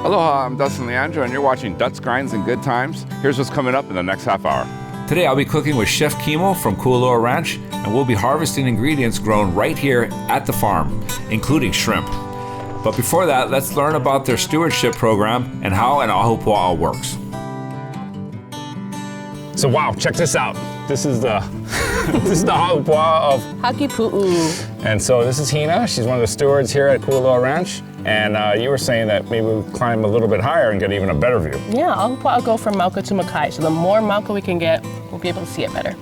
Aloha, I'm Dustin Leandro, and you're watching Dutz Grinds and Good Times. Here's what's coming up in the next half hour. Today I'll be cooking with Chef Kimo from Kualoa Ranch, and we'll be harvesting ingredients grown right here at the farm, including shrimp. But before that, let's learn about their stewardship program and how an ahupua'a works. So wow, check this out. This is the this is the ahupua'a of Hakipu'u. And so this is Hina. She's one of the stewards here at Kualoa Ranch. And you were saying that maybe we'll climb a little bit higher and get even a better view. Yeah, ahupua'a go from Mauka to Makai. So the more Mauka we can get, we'll be able to see it better.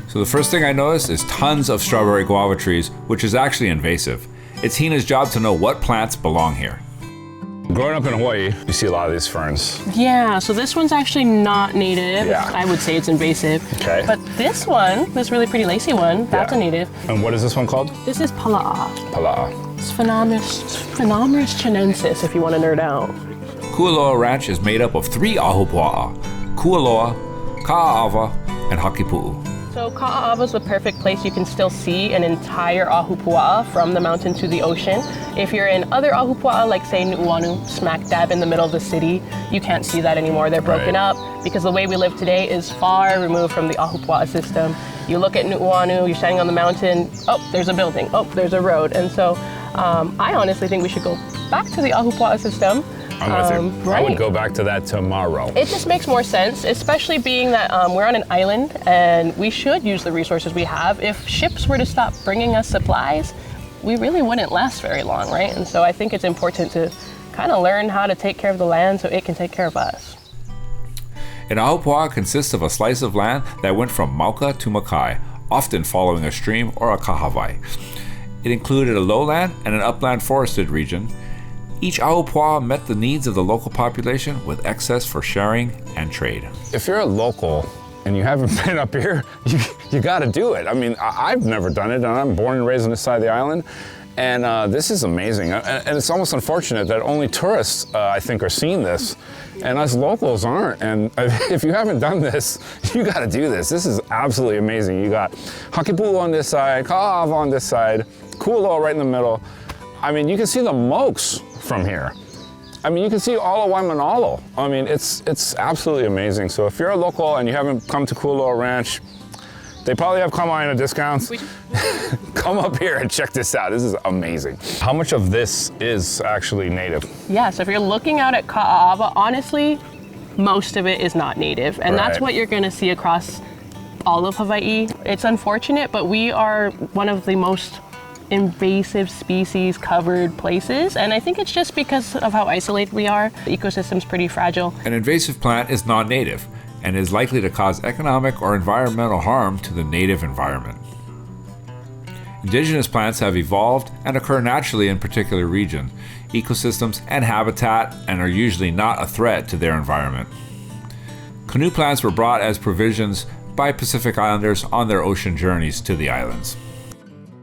So the first thing I noticed is tons of strawberry guava trees, which is actually invasive. It's Hina's job to know what plants belong here. Growing up in Hawaii, you see a lot of these ferns. Yeah, so this one's actually not native. Yeah. I would say it's invasive. Okay. But this one, this really pretty lacy one, that's a native. And what is this one called? This is pala'a. Pala'a. It's Phenomeris chinensis if you want to nerd out. Kualoa Ranch is made up of 3 ahupua'a: Kualoa, Ka'ava, and Hakipu'u. So Ka'ava is the perfect place you can still see an entire ahupua'a from the mountain to the ocean. If you're in other ahupua'a, like say Nu'uanu, smack dab in the middle of the city, you can't see that anymore. They're broken up because the way we live today is far removed from the ahupua'a system. You look at Nu'uanu, you're standing on the mountain, oh, there's a building, oh, there's a road. And so I honestly think we should go back to the ahupua'a system. I'm with you. I would go back to that tomorrow. It just makes more sense, especially being that we're on an island and we should use the resources we have. If ships were to stop bringing us supplies, we really wouldn't last very long, right? And so I think it's important to kind of learn how to take care of the land so it can take care of us. An ahupua'a consists of a slice of land that went from Mauka to Makai, often following a stream or a kahawai. It included a lowland and an upland forested region. Each ahupua'a met the needs of the local population with excess for sharing and trade. If you're a local and you haven't been up here, you got to do it. I mean, I've never done it, and I'm born and raised on this side of the island. And this is amazing. And it's almost unfortunate that only tourists, I think, are seeing this, and us locals aren't. And if you haven't done this, you got to do this. This is absolutely amazing. You got Hakipu'u on this side, Ka'ava on this side, Kualoa right in the middle. I mean, you can see the Mokes from here. I mean, you can see all of Waimanalo. I mean, it's absolutely amazing. So if you're a local and you haven't come to Kualoa Ranch, they probably have Kama'aina discounts. Come up here and check this out. This is amazing. How much of this is actually native? Yeah, so if you're looking out at Ka'ava, honestly, most of it is not native. And that's what you're gonna see across all of Hawaii. It's unfortunate, but we are one of the most invasive species covered places, and I think it's just because of how isolated we are. The ecosystem's pretty fragile. An invasive plant is non-native and is likely to cause economic or environmental harm to the native environment. Indigenous plants have evolved and occur naturally in particular region, ecosystems, and habitat, and are usually not a threat to their environment. Canoe plants were brought as provisions by Pacific Islanders on their ocean journeys to the islands.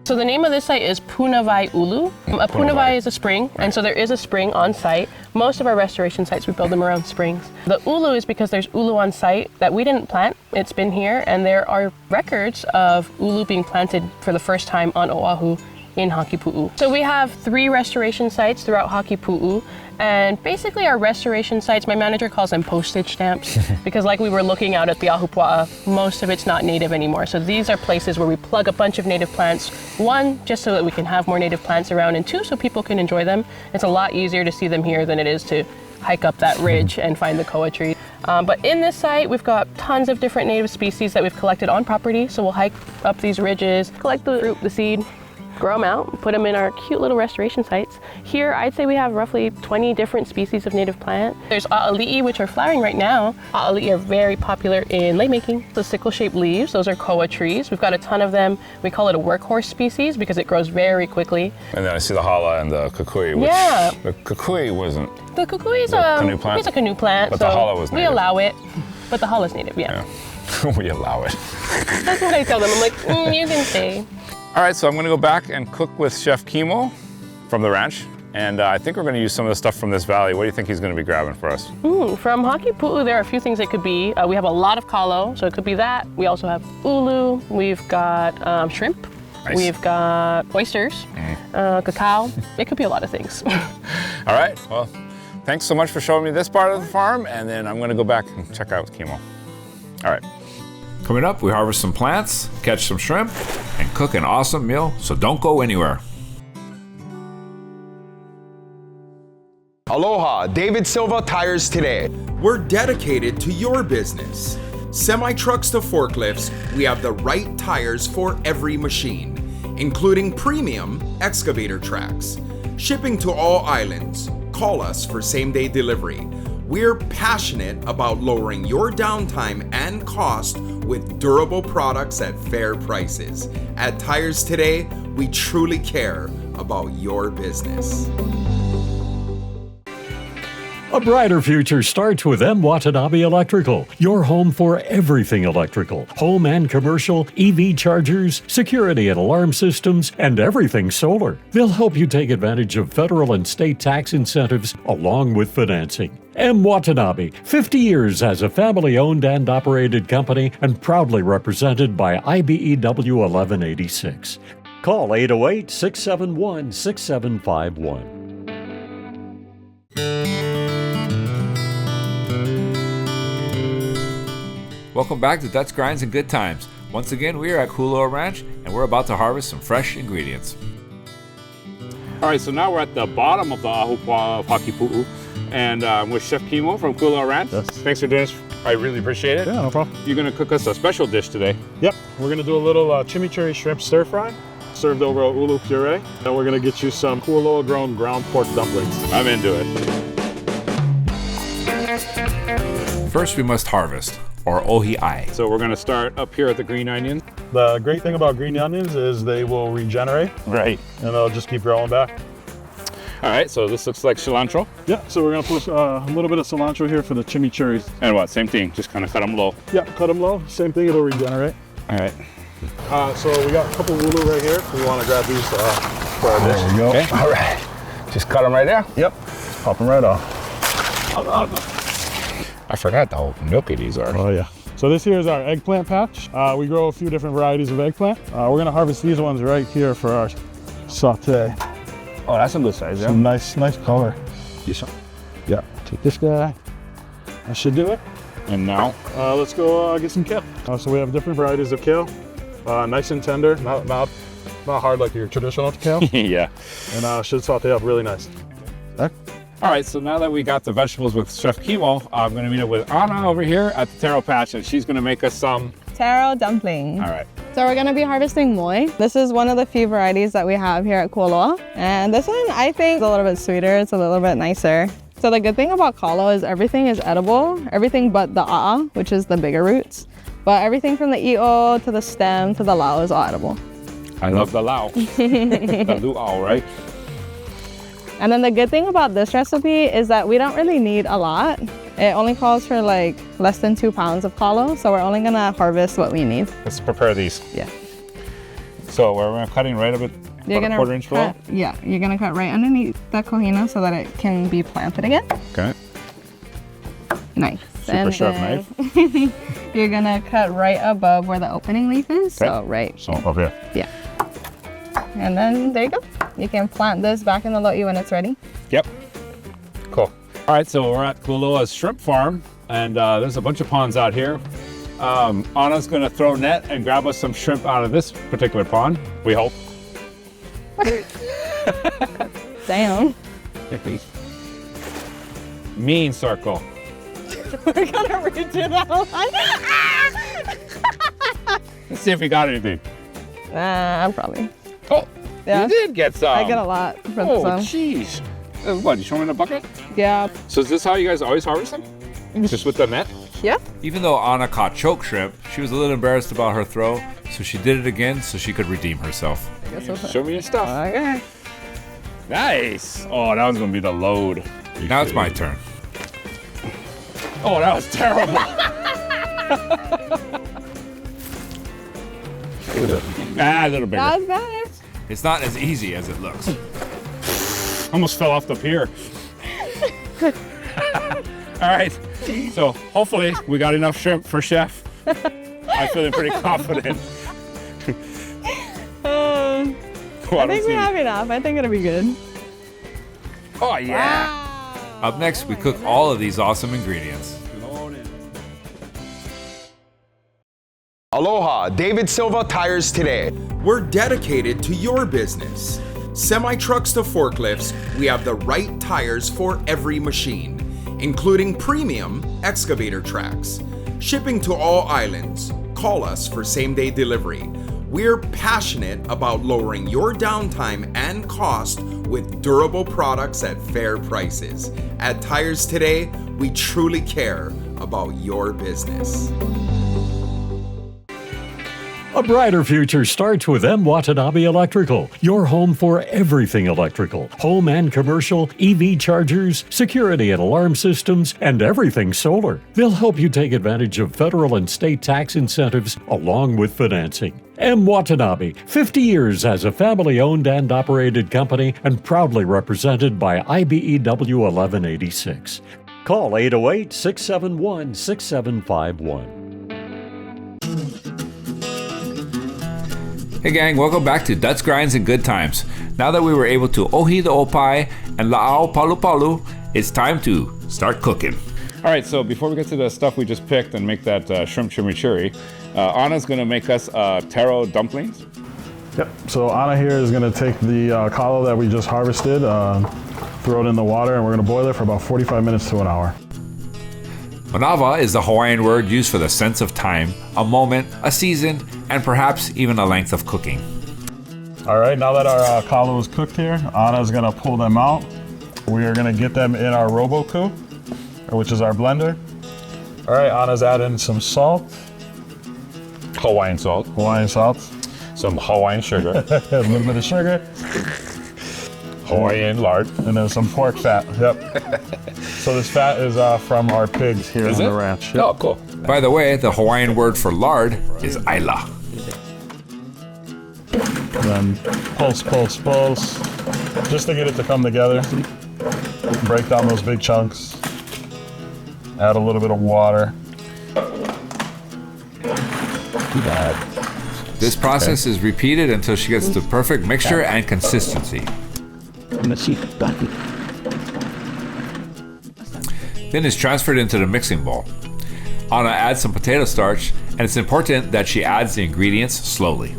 So the name of this site is Punawai Ulu. A Punawai is a spring, and so there is a spring on site. Most of our restoration sites, we build them around springs. The ulu is because there's ulu on site that we didn't plant. It's been here, and there are records of ulu being planted for the first time on Oahu in Hakipu'u. So we have 3 restoration sites throughout Hakipu'u, and basically our restoration sites, my manager calls them postage stamps, because like we were looking out at the ahupua'a, most of it's not native anymore. So these are places where we plug a bunch of native plants, 1, just so that we can have more native plants around, and 2, so people can enjoy them. It's a lot easier to see them here than it is to hike up that ridge and find the koa tree. But in this site, we've got tons of different native species that we've collected on property. So we'll hike up these ridges, collect the fruit, the seed, grow them out, put them in our cute little restoration sites. Here, I'd say we have roughly 20 different species of native plant. There's a'ali'i, which are flowering right now. A'ali'i are very popular in lei making. The sickle-shaped leaves, those are koa trees. We've got a ton of them. We call it a workhorse species because it grows very quickly. And then I see the hala and the kukui, which the kukui wasn't. The kukui is canoe plant? It's a canoe plant, but so the hala was native. we allow it. But the hala is native, yeah. We allow it. That's what I tell them. I'm like, you can stay. All right, so I'm gonna go back and cook with Chef Kimo from the ranch. And I think we're gonna use some of the stuff from this valley. What do you think he's gonna be grabbing for us? From Hakipu'u, there are a few things it could be. We have a lot of kalo, so it could be that. We also have ulu. We've got shrimp. Nice. We've got oysters, cacao. It could be a lot of things. All right, well, thanks so much for showing me this part of the farm, and then I'm gonna go back and check out chemo. All right. Coming up, we harvest some plants, catch some shrimp, and cook an awesome meal, so don't go anywhere. Aloha, David Silva Tires Today. We're dedicated to your business. Semi-trucks to forklifts, we have the right tires for every machine, including premium excavator tracks. Shipping to all islands. Call us for same-day delivery. We're passionate about lowering your downtime and cost with durable products at fair prices. At Tires Today, we truly care about your business. A brighter future starts with M. Watanabe Electrical, your home for everything electrical, home and commercial, EV chargers, security and alarm systems, and everything solar. They'll help you take advantage of federal and state tax incentives along with financing. M. Watanabe, 50 years as a family-owned and operated company and proudly represented by IBEW 1186. Call 808-671-6751. Welcome back to Dutch Grinds and Good Times. Once again, we are at Kuloa Ranch, and we're about to harvest some fresh ingredients. All right, so now we're at the bottom of the Ahupua Pakipu'u, and I'm with Chef Kimo from Kuloa Ranch. Yes. Thanks for doing this. I really appreciate it. Yeah, no problem. You're gonna cook us a special dish today. Yep, we're gonna do a little chimichurri shrimp stir fry, served over a ulu puree. Then we're gonna get you some Kualoa grown ground pork dumplings. I'm into it. First, we must harvest, or ohi'ai. So we're gonna start up here at the green onions. The great thing about green onions is they will regenerate Right. and they'll just keep growing back. All right, so this looks like cilantro. Yeah, so we're gonna put a little bit of cilantro here for the chimichurris. And what, same thing, just kind of cut them low. Yeah, cut them low. Same thing, it'll regenerate. All right. So we got a couple ulu right here. We wanna grab these for our dish. There we go. Okay. All right. Just cut them right there. Yep, pop them right off. I forgot how milky these are. Oh yeah. So this here is our eggplant patch. We grow a few different varieties of eggplant. We're gonna harvest these ones right here for our saute. Oh, that's a good size, yeah. Some nice color. Yes, sir. Yeah, take this guy. That should do it. And now? Let's go get some kale. So we have different varieties of kale. Nice and tender, not hard like your traditional kale. Yeah. And should saute up really nice. All right, so now that we got the vegetables with Chef Kimo, I'm gonna meet up with Anna over here at the taro patch, and she's gonna make us some. Taro dumpling. All right. So we're gonna be harvesting moi. This is one of the few varieties that we have here at Kualoa. And this one, I think, is a little bit sweeter. It's a little bit nicer. So the good thing about kalo is everything is edible. Everything but the a'a, which is the bigger roots. But everything from the i'o to the stem to the lao is all edible. I love the lao. The luau, right? And then the good thing about this recipe is that we don't really need a lot. It only calls for like less than 2 pounds of kalo, so we're only gonna harvest what we need. Let's prepare these. Yeah. So we're cutting right about You're a gonna quarter inch below? Yeah, you're gonna cut right underneath the kohina so that it can be planted again. Okay. Nice. Super sharp knife. You're gonna cut right above where the opening leaf is. Okay. So right. So up here. Yeah. And then there you go. You can plant this back in the lo'i when it's ready. Yep. Cool. All right, so we're at Kualoa's shrimp farm, and there's a bunch of ponds out here. Anna's gonna throw net and grab us some shrimp out of this particular pond, we hope. Damn. Mean circle. We're gonna redo that one. Let's see if we got anything. I'm probably. Oh, Yeah. you did get some. I get a lot from Oh, some. jeez. What, you show me in a bucket? Yeah. So is this how you guys always harvest them? Just with the net? Yeah. Even though Anna caught choke shrimp, she was a little embarrassed about her throw, so she did it again so she could redeem herself. Show me your stuff. Okay. Nice. Oh, that was gonna be the load. Now it's my turn. Oh, that was terrible. A little bigger. That was better. It's not as easy as it looks. Almost fell off the pier. All right. So hopefully we got enough shrimp for Chef. I'm feeling pretty confident. I think we have enough. I think it'll be good. Oh, yeah. Wow. Up next, we cook all of these awesome ingredients. Aloha, David Silva Tires Today. We're dedicated to your business. Semi-trucks to forklifts, we have the right tires for every machine, including premium excavator tracks. Shipping to all islands. Call us for same-day delivery. We're passionate about lowering your downtime and cost with durable products at fair prices. At Tires Today, we truly care about your business. A brighter future starts with M. Watanabe Electrical, your home for everything electrical, home and commercial, EV chargers, security and alarm systems, and everything solar. They'll help you take advantage of federal and state tax incentives along with financing. M. Watanabe, 50 years as a family-owned and operated company and proudly represented by IBEW 1186. Call 808-671-6751. Hey gang, welcome back to Dutch Grinds and Good Times. Now that we were able to ohi the opai and la'au palu palu, it's time to start cooking. All right, so before we get to the stuff we just picked and make that shrimp chimichurri, Anna's gonna make us taro dumplings. Yep, so Anna here is gonna take the kalo that we just harvested, throw it in the water, and we're gonna boil it for about 45 minutes to an hour. Manawa is the Hawaiian word used for the sense of time, a moment, a season, and perhaps even a length of cooking. All right, now that our kalo is cooked here, Anna's gonna pull them out. We are gonna get them in our Roboku, which is our blender. All right, Anna's adding some salt. Hawaiian salt. Hawaiian salt. Some Hawaiian sugar. A little bit of sugar. Hawaiian lard. And then some pork fat. Yep. So this fat is from our pigs here on the ranch. Yep. Oh, cool. By the way, the Hawaiian word for lard is aila. Then pulse, just to get it to come together. Break down those big chunks. Add a little bit of water. This process is repeated until she gets the perfect mixture and consistency. Then it's transferred into the mixing bowl. Anna adds some potato starch, and it's important that she adds the ingredients slowly.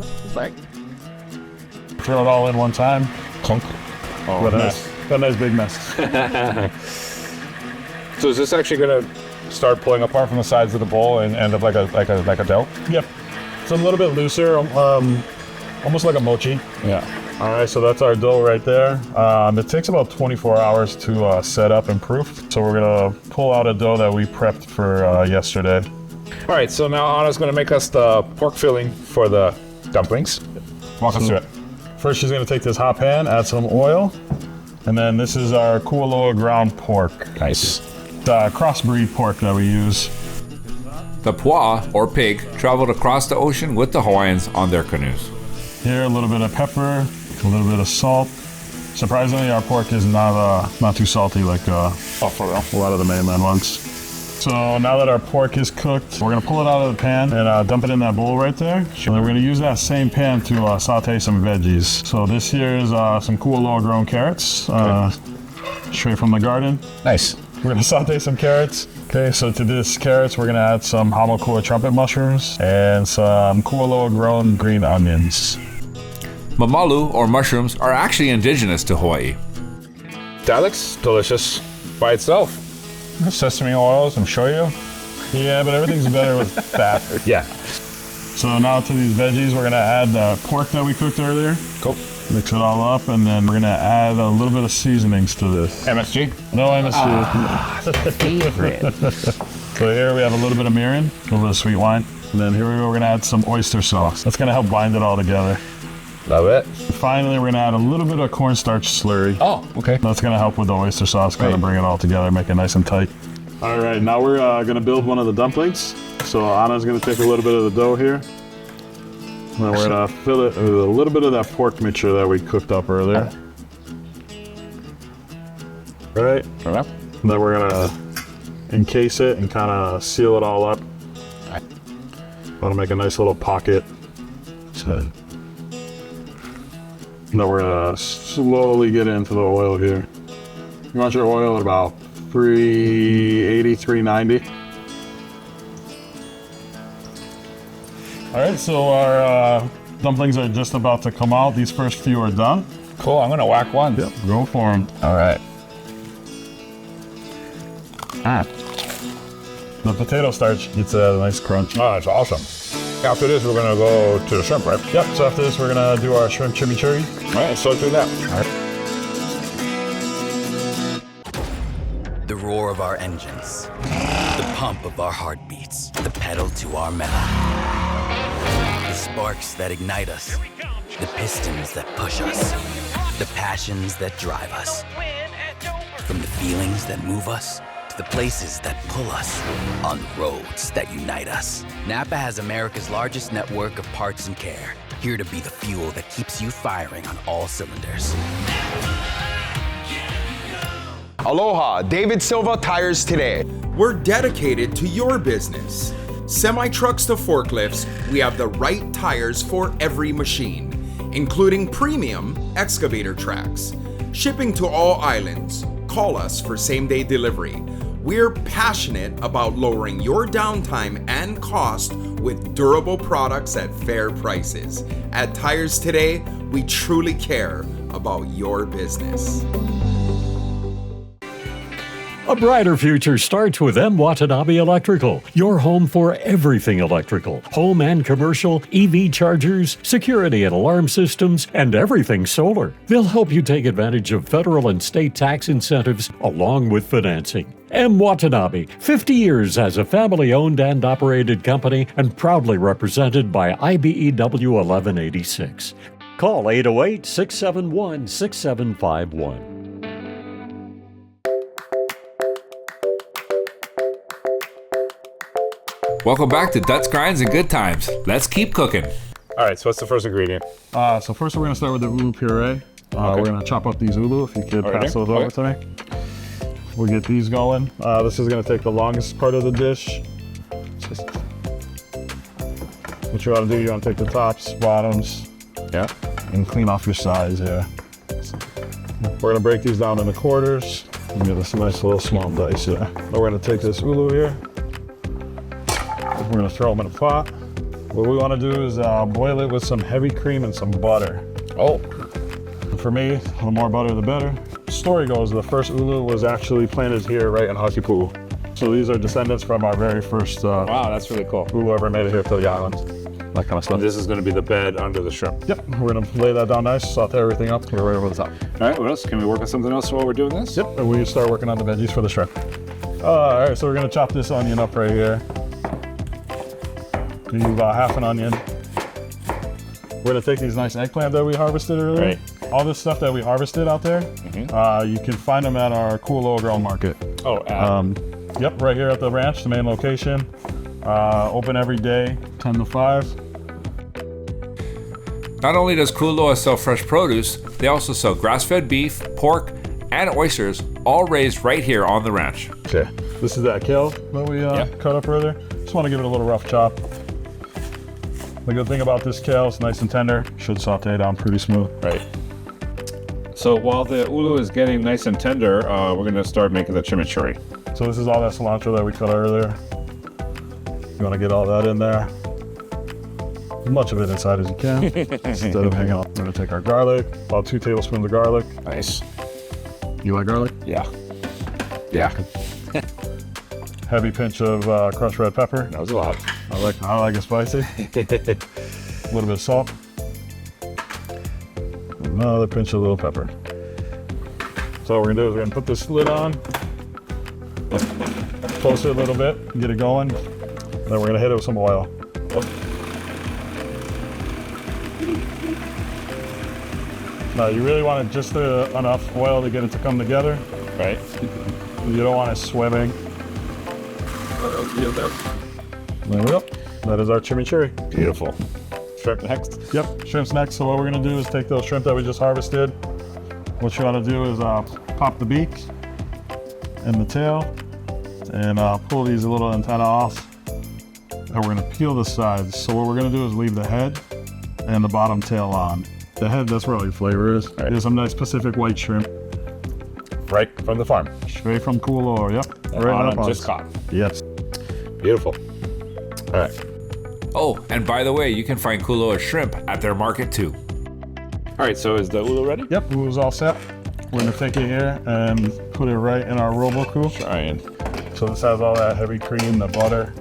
Throw it all in one time. Clunk. Oh, What a nice. nice, what a nice big mess. So is this actually gonna start pulling apart from the sides of the bowl and end up like a dough? Yep. It's a little bit looser, almost like a mochi. Yeah. All right, so that's our dough right there. It takes about 24 hours to set up and proof. So we're gonna pull out a dough that we prepped for yesterday. All right, so now Anna's gonna make us the pork filling for the dumplings. Walk us through it. First, she's gonna take this hot pan, add some oil, and then this is our Kualoa ground pork. Nice. The crossbreed pork that we use. The pua, or pig, traveled across the ocean with the Hawaiians on their canoes. Here, a little bit of pepper, a little bit of salt. Surprisingly, our pork is not too salty like for real. a lot of the mainland ones. So now that our pork is cooked, we're gonna pull it out of the pan and dump it in that bowl right there. And then we're gonna use that same pan to saute some veggies. So this here is some Kualoa grown carrots, straight from the garden. Nice. We're gonna saute some carrots. Okay, so to this carrots, we're gonna add some hamakua trumpet mushrooms and some Kualoa grown green onions. Mamalu, or mushrooms, are actually indigenous to Hawaii. That looks delicious by itself. Sesame oil, some shoyu. Yeah, but everything's better with fat. Yeah. So now to these veggies, we're gonna add the pork that we cooked earlier. Cool. Mix it all up, and then we're gonna add a little bit of seasonings to this. MSG? No MSG. Favorite. So here we have a little bit of mirin, a little bit of sweet wine. And then here we go, we're gonna add some oyster sauce. That's gonna help bind it all together. Love it. Finally, we're gonna add a little bit of cornstarch slurry. Oh, okay. That's gonna help with the oyster sauce, kind of bring it all together, make it nice and tight. All right, now we're gonna build one of the dumplings. So Anna's gonna take a little bit of the dough here. And then we're gonna fill it with a little bit of that pork mixture that we cooked up earlier. Right? And then we're gonna encase it and kind of seal it all up. Want to make a nice little pocket. So Now we're gonna slowly get into the oil here. You want your oil at about 380, 390. All right, so our dumplings are just about to come out. These first few are done. Cool, I'm gonna whack one. Yep, go for them. All right. The potato starch gets a nice crunch. Oh, that's awesome. After this, we're gonna go to the shrimp, right? Yep, so after this, we're gonna do our shrimp chimichurri. All right, so do that. All right. The roar of our engines, the pump of our heartbeats, the pedal to our metal. The sparks that ignite us, the pistons that push us, the passions that drive us. From the feelings that move us, to the places that pull us, on roads that unite us. Napa has America's largest network of parts and care, here to be the fuel that keeps you firing on all cylinders. Aloha, David Silva Tires Today. We're dedicated to your business. Semi-trucks to forklifts, we have the right tires for every machine, including premium excavator tracks. Shipping to all islands. Call us for same-day delivery. We're passionate about lowering your downtime and cost with durable products at fair prices. At Tires Today, we truly care about your business. A brighter future starts with M. Watanabe Electrical, your home for everything electrical, home and commercial, EV chargers, security and alarm systems, and everything solar. They'll help you take advantage of federal and state tax incentives along with financing. M. Watanabe, 50 years as a family-owned and operated company and proudly represented by IBEW 1186. Call 808-671-6751. Welcome back to Duts, Grinds, and Good Times. Let's keep cooking. All right, so what's the first ingredient? So first we're gonna start with the ulu puree. We're gonna chop up these ulu, if you could pass those over to me. We'll get these going. This is gonna take the longest part of the dish. What you wanna do, you wanna take the tops, bottoms, and clean off your sides here. We're gonna break these down into quarters and get this nice little small dice here. Now we're gonna take this ulu here. We're gonna throw them in a pot. What we wanna do is boil it with some heavy cream and some butter. Oh. For me, the more butter, the better. Story goes, the first ulu was actually planted here right in Hakipu'u. So these are descendants from our very first Wow, that's really cool. ulu ever made it here to the island. That kind of stuff. This is going to be the bed under the shrimp. Yep, we're gonna lay that down nice, saute everything up, get right over the top. All right, what else? Can we work on something else while we're doing this? Yep, and we start working on the veggies for the shrimp. All right, so we're gonna chop this onion up right here. Do about half an onion. We're gonna take these nice eggplant that we harvested earlier. Right. All this stuff that we harvested out there, you can find them at our Kualoa Grown Market. Oh, Yep, right here at the ranch, the main location. Open every day, 10 to 5. Not only does Kualoa sell fresh produce, they also sell grass-fed beef, pork, and oysters, all raised right here on the ranch. Okay. This is that kale that we cut up earlier. Just want to give it a little rough chop. The good thing about this kale, it's nice and tender. Should saute down pretty smooth. right. So while the ulu is getting nice and tender, we're going to start making the chimichurri. So this is all that cilantro that we cut earlier. You want to get all that in there. As much of it inside as you can, instead of hanging out. We're going to take our garlic, about 2 tablespoons of garlic. Nice. You like garlic? Yeah. Yeah. Heavy pinch of crushed red pepper. That was a lot. I like it spicy. A little bit of salt. Another pinch of little pepper. So what we're gonna do is we're gonna put this lid on, close it a little bit, get it going. Then we're gonna hit it with some oil. Now you really want it just enough oil to get it to come together. Right. You don't want it swimming. There we go. That is our chimichurri. Beautiful. Shrimp next. Yep, shrimp's next. So what we're gonna do is take those shrimp that we just harvested. What you wanna do is pop the beak and the tail and pull these little antennae off. And we're gonna peel the sides. So what we're gonna do is leave the head and the bottom tail on. The head, that's where all your flavor is. Right. There's some nice Pacific white shrimp. Right from the farm. Straight from Kualoa, yep. Right up on just us. caught. Yes. Beautiful. All right. Oh, and by the way, you can find Kualoa shrimp at their market too. All right, so is the ulu ready? Yep, it was all set. We're gonna take it here and put it right in our Roboku. Trying. So this has all that heavy cream, the butter.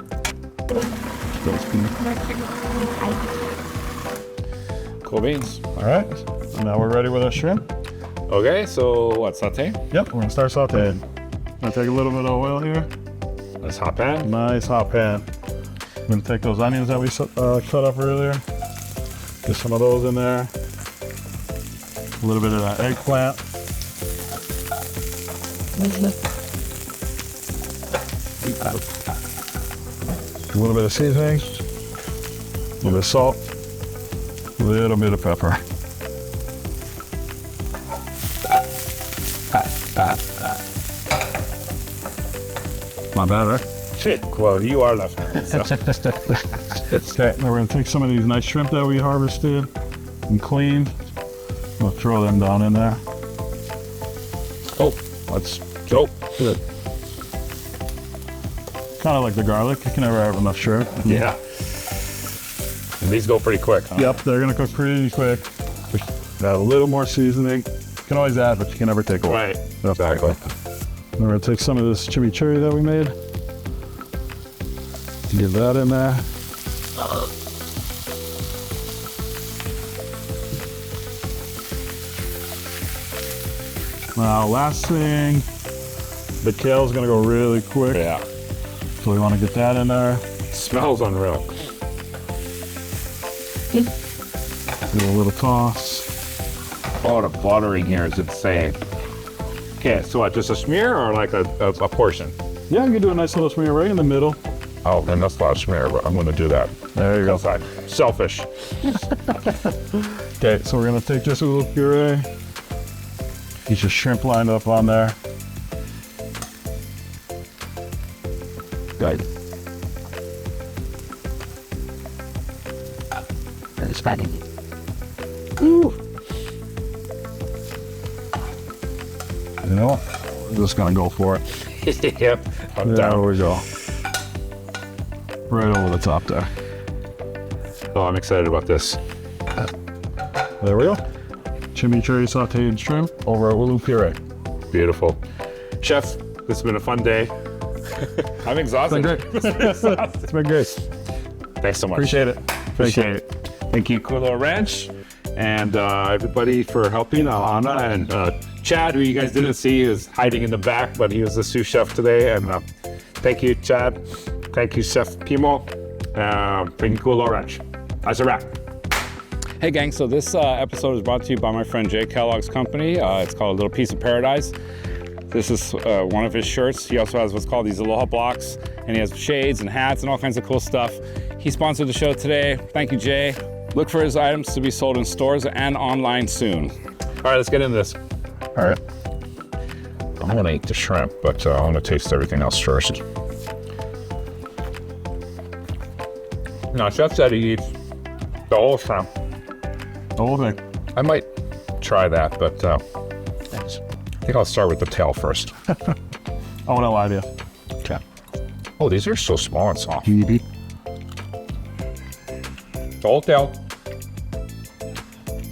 Cool beans. All right, so now we're ready with our shrimp. Okay, so what, saute? Yep, we're gonna start sauteing. Gonna take a little bit of oil here. Nice hot pan. Nice hot pan. I'm gonna take those onions that we cut up earlier. Get some of those in there. A little bit of that eggplant. A little bit of seasoning. A little bit of salt. A little bit of pepper. Not bad, right? Shit, well, you are left-handed. So. Okay, now we're gonna take some of these nice shrimp that we harvested and cleaned. We'll throw them down in there. Oh, let's go. Good. Kind of like the garlic. You can never have enough shrimp. Yeah. And these go pretty quick, huh? Yep, they're gonna cook pretty quick. Add a little more seasoning. You can always add, but you can never take away. Right. Yep. Exactly. We're gonna take some of this chimichurri that we made. Get that in there. Now, last thing, the kale's gonna go really quick. Yeah. So we wanna get that in there. Smells unreal. Give it a little toss. Oh, the buttering here is insane. Okay, so what, just a smear or like a portion? Yeah, you can do a nice little smear right in the middle. Oh, then that's not a smear, but I'm gonna do that. There you go. Outside. Selfish. Okay, so we're gonna take just a little puree. Get your shrimp lined up on there. Good. You know, we're just gonna go for it. Yep. I'm There down. we go. Right over the top there. Oh, I'm excited about this. There we go. Chimichurri sauteed shrimp over our ulu puree. Beautiful. Chef, this has been a fun day. I'm exhausted. It's been great. Thanks so much. Appreciate it. Appreciate it. Thank you, Kualoa Ranch, and everybody for helping. Anna and Chad, who you guys didn't see, is hiding in the back, but he was the sous chef today. And thank you, Chad. Thank you, Chef Pimo. Thank you, Kualoa Ranch. That's a wrap. Hey gang, so this episode is brought to you by my friend Jay Kellogg's company. It's called A Little Piece of Paradise. This is one of his shirts. He also has what's called these Aloha blocks, and he has shades and hats and all kinds of cool stuff. He sponsored the show today. Thank you, Jay. Look for his items to be sold in stores and online soon. All right, let's get into this. All right. I'm gonna eat the shrimp, but I want to taste everything else first. Now, Chef said he eats the whole shrimp. The whole thing. I might try that, but I think I'll start with the tail first. I won't lie to you. Okay. Oh, these are so small and soft. The whole tail.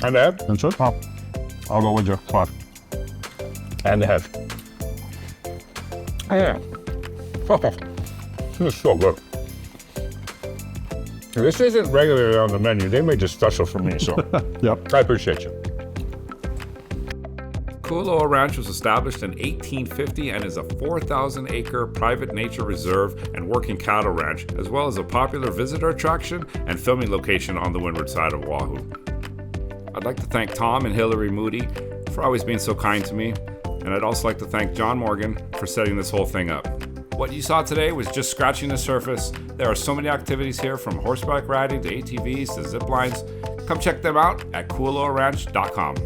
And the head. That's it? I'll go with you. Fine. And the head. Yeah. This is so good. This isn't regularly on the menu. They made this special for me, so Yep. I appreciate you. Kualoa Ranch was established in 1850 and is a 4,000-acre private nature reserve and working cattle ranch, as well as a popular visitor attraction and filming location on the windward side of Oahu. I'd like to thank Tom and Hillary Moody for always being so kind to me, and I'd also like to thank John Morgan for setting this whole thing up. What you saw today was just scratching the surface. There are so many activities here, from horseback riding to ATVs to zip lines. Come check them out at kualoaranch.com.